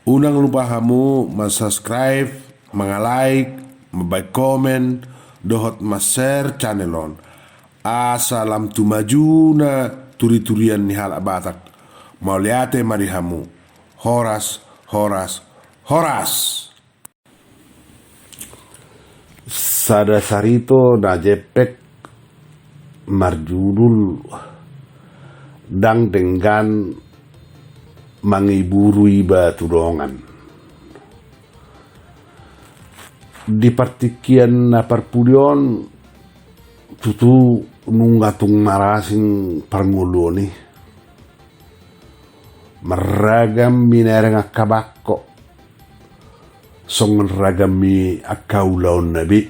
Unang lupa kamu subscribe, like, komen, dohot share channelon. Asalam tu maju na turi-turian ni hal abatak. Mau liate mari hamu. Horas, horas, horas. Sada sarito na jepek marjudul dang dengan mangiburui baturongan. Di partikian na parpudion tutu nungatung marasing parnguloni meragam minerang akabakko songon ragam mi akaulaon nabi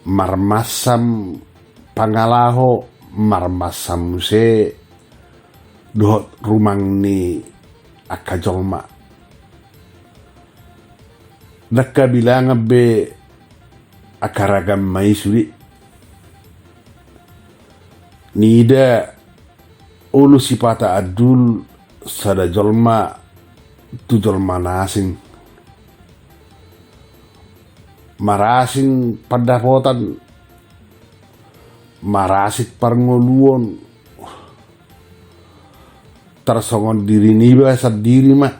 marmasam pangalaho marmasam se dohot rumang ni akajolma nakabilang be akaragam mai suri nida ulu sipata adul sada jolma tu jolma nasing marasing padapotan marasik parngoluon tersongon diri niba sad diri mah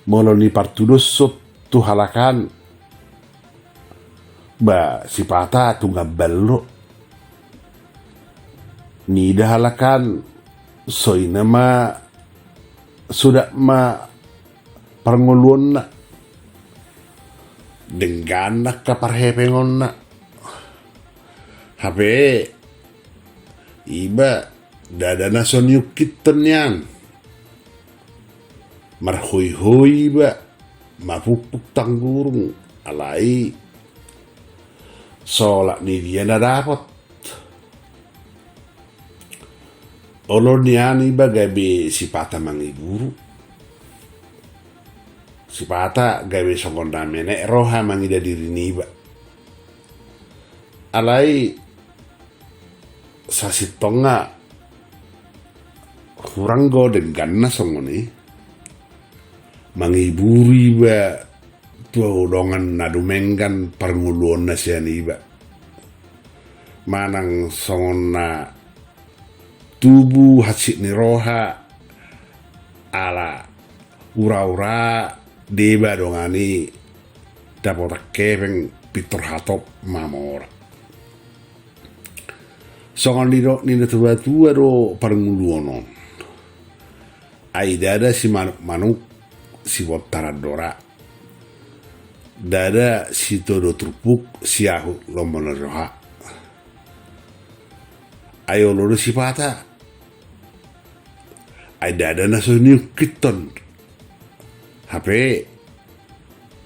molo ni partudus sut tu halakan ba sipata tu ngabello ni dah halakan soy nama sudah ma parnguluan na dengan nak kaparhepengon na habe iba dada nason yukitan yan marhoy-hoy ba mapupuk tanggurung alai solak ni dia na dapat olor niyan iba gabi sipata mangiburu sipata gabi songkon namene roha mangida diri niba alai sasitonga kurang godeng ganna songoni mangiburi ba tuh dongan nadumenggan parnguluan na siya niba manang songon na tubuh hasil ni roha ala ura-ura deba dongani dapat kepeng pitur hatop mamora songon ni tua do parnguluan ai dada si manuk si botaradora dada si todo trupuk si ahu lombon roha ayo loro si pata ai dada na so ni kiton HP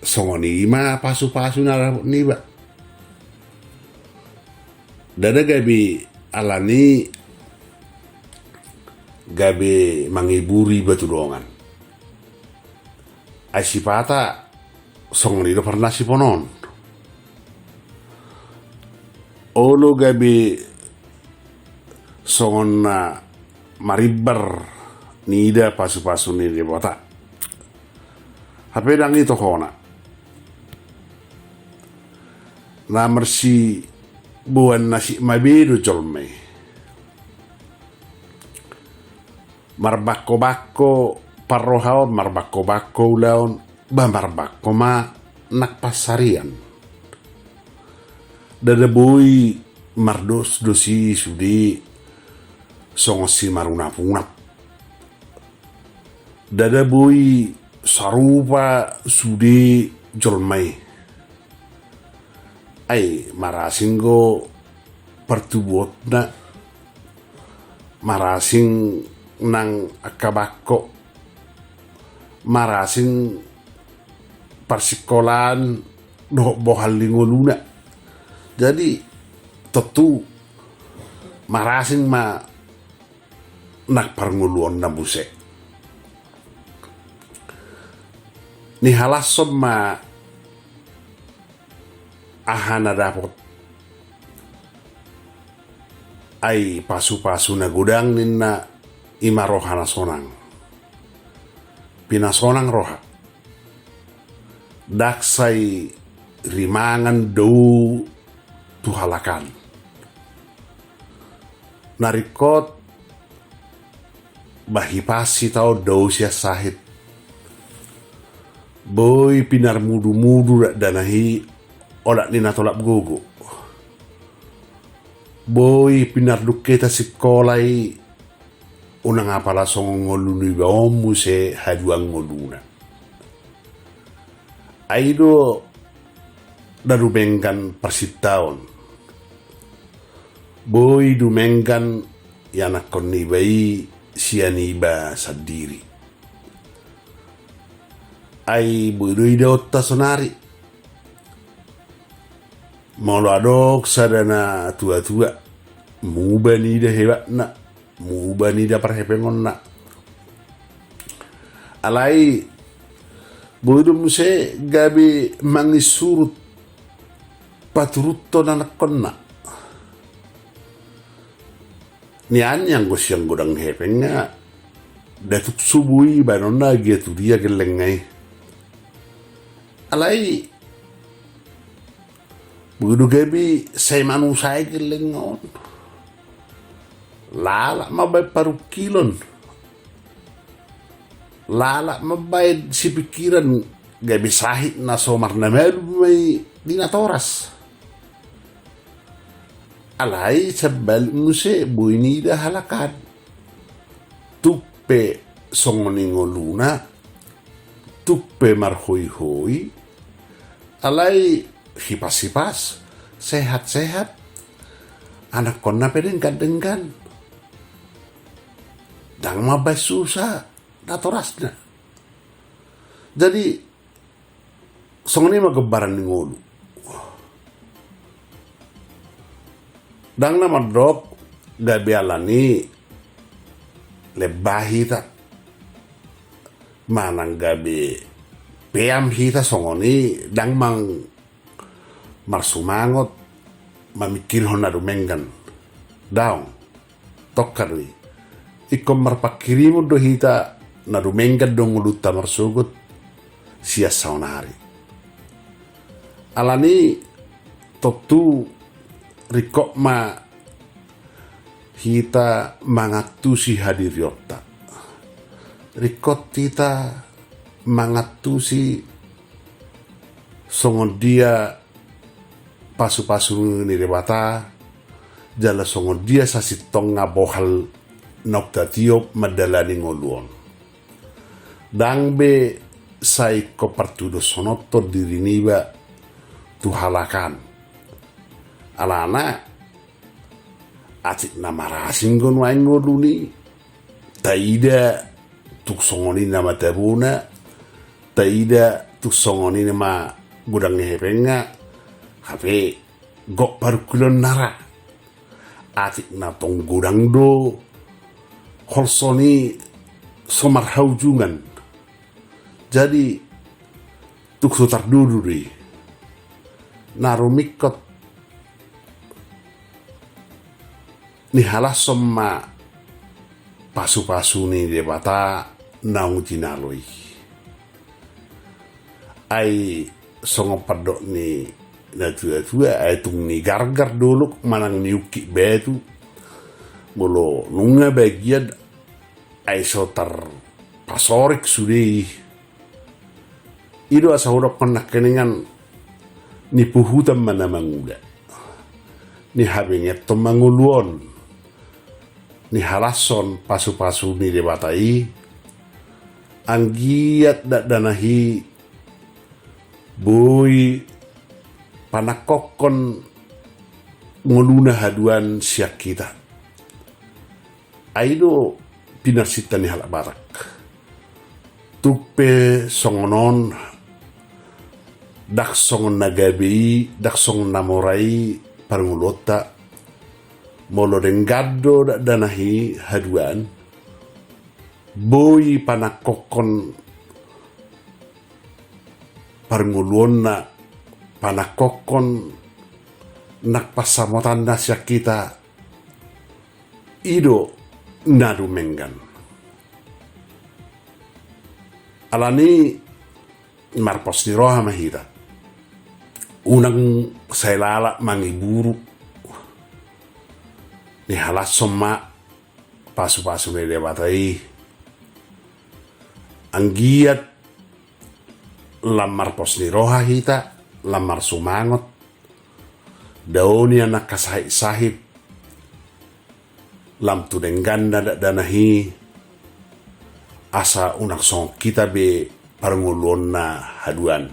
songoni ma pasu-pasu na ni ba dada gabi alani gabe mangiburi batulongan ai sipata songoni do pernah si ponon olo gabe songon na maribar nida pasu-pasu ni dia bota hape dang itu kona na mersi buan nasi mabedo jolme marbakko-bakko parrohaon marbakko-bakko ulaon ba marbakko ma nak pasarian dada boy mardos dosi sudi songosi maruna-punap dada boy sarupa sudi jolmai ai marasinggo pertubotna marasing nang akabakko marasing persikolan doh bohal lingoluna jadi tentu marasing ma nak parnguluan na buse ni halasom ma ahana dapot ay pasu-pasu na gudang nin na ima rohana sonang. Pinasonang roha. Daksai rimangan dou tuhalakan. Narikot bahipasi tau dou sia sahit. Boy pinar mudu-mudu danahi odak nina tolak gogo. Boy pinar duketa sikolai unang apala song ngolunu ba omu se haduang ngoluna. Aido darubengkan persitaon. Boy dumengkan yana konni bai sianiba sadiri. Ai boy ida otta sonari. Molo adok sadana tua-tua. Mubani ida hebat na. Mubani ida perhepengon na. Alai boydum se gabi mangisurut paturutto nanakon na. Nian yang gue siang godang hepengnya datuk subui banona gitu dia gelengai. Alai begitu gabi saya manusai gelengon. Lala mabay paru kilon. Lala mabay si pikiran gabi sahit na somar na meron may dinatoras. Alay sabal mo si buinida halakan. Tupe songoningoluna. Tupe marhoy-hoy. Alay hipas-hipas. Sehat-sehat. Anak ko na pedengkan-dengkan. Dang mabay susah. Natoras na. Jadi songoni magabaran ng ngolo. Dang na madrop gabi alani lebahi ta manang gabi peam hita songoni dang mang marsumangot mamikir hona rumenggan daong tokkarwi ikom marpakirimu do hita na rumenggan dong uluta marsugut sia saunari alani toktu rikok ma hita mangatusi hadiryota. Rikot kita mangatusi songon dia pasu-pasu ni rebata jala songon dia sasitong nga bohal noktatio madalani ngoluon. Dangbe sai kopartudo sonotto diriniba tuhalakan. Alana atik na marasing gon wain ngoluni taida tuk songoni nama tabuna taida tuk songoni nama gudang hepenga hape gok parukulon nara atik na tong gudang do holsoni somar haujungan jadi tuk sutar duduri narumikot ni halas somma pasu-pasu ni debata naung tinaloi. Ai songo padok ni natua-tua ai tung ni gargar dulu manang niuki betu. Bolo nunga bagian ai sotar pasorik sudei. Ido asa hodok konak keningan ni puhutan mana manguda. Ni habinget to manguluon. Ni halason pasu-pasu ni debatai anggiat dak danahi boy panakokon ngoluna haduan siak kita aido pinarsita ni halak barak tupe songonon dak songon nagabi dak songon namorai parngulota molo denggado danahi haduan boy panakokon parnguluon na panakokon nakpasamotan na siya kita ido nadumenggan alani marpos ni roha mahira unang sailala mangiburu ni halas soma pasu-pasu ni dewatai anggiat lamar pos ni roha hita lamar sumangot dauni anak kasahit-sahit lam tudeng ganda danahi asa unak song kita be parangulon na haduan